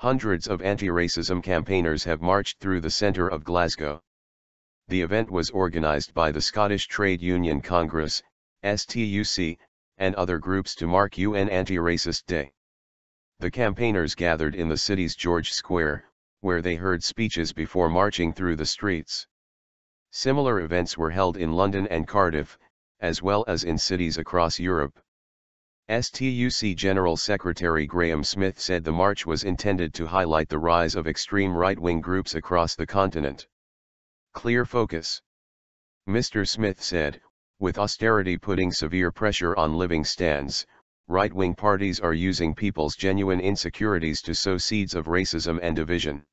Hundreds of anti-racism campaigners have marched through the centre of Glasgow. The event was organised by the Scottish Trade Union Congress, STUC, and other groups to mark UN Anti-Racist Day. The campaigners gathered in the city's George Square, where they heard speeches before marching through the streets. Similar events were held in London and Cardiff, as well as in cities across Europe. STUC General Secretary Grahame Smith said the march was intended to highlight the rise of extreme right-wing groups across the continent. Clear focus. Mr. Smith said, with austerity putting severe pressure on living standards, right-wing parties are using people's genuine insecurities to sow seeds of racism and division.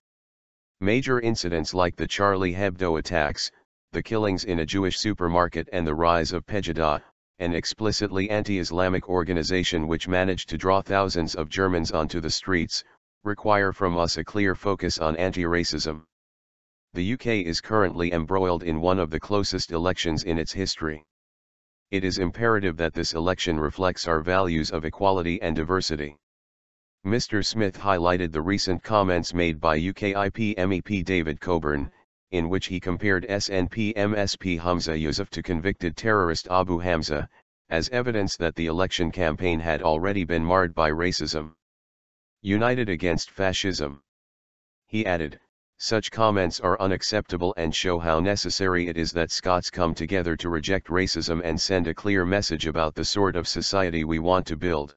Major incidents like the Charlie Hebdo attacks, the killings in a Jewish supermarket and the rise of Pegida, an explicitly anti-Islamic organization which managed to draw thousands of Germans onto the streets, require from us a clear focus on anti-racism. The UK is currently embroiled in one of the closest elections in its history. It is imperative that this election reflects our values of equality and diversity. Mr. Smith highlighted the recent comments made by UKIP MEP David Coburn, in which he compared SNP MSP Hamza Yusuf to convicted terrorist Abu Hamza, as evidence that the election campaign had already been marred by racism. United against fascism. He added, such comments are unacceptable and show how necessary it is that Scots come together to reject racism and send a clear message about the sort of society we want to build.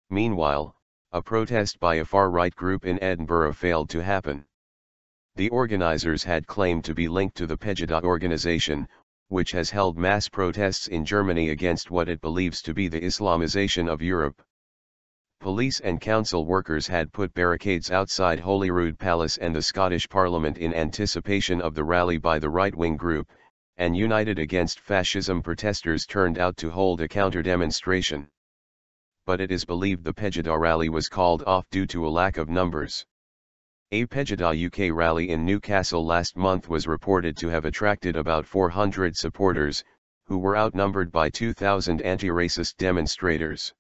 Meanwhile, a protest by a far-right group in Edinburgh failed to happen. The organisers had claimed to be linked to the Pegida organisation, which has held mass protests in Germany against what it believes to be the Islamization of Europe. Police and council workers had put barricades outside Holyrood Palace and the Scottish Parliament in anticipation of the rally by the right-wing group, and United Against Fascism protesters turned out to hold a counter-demonstration. But it is believed the Pegida rally was called off due to a lack of numbers. A Pegida UK rally in Newcastle last month was reported to have attracted about 400 supporters, who were outnumbered by 2,000 anti-racist demonstrators.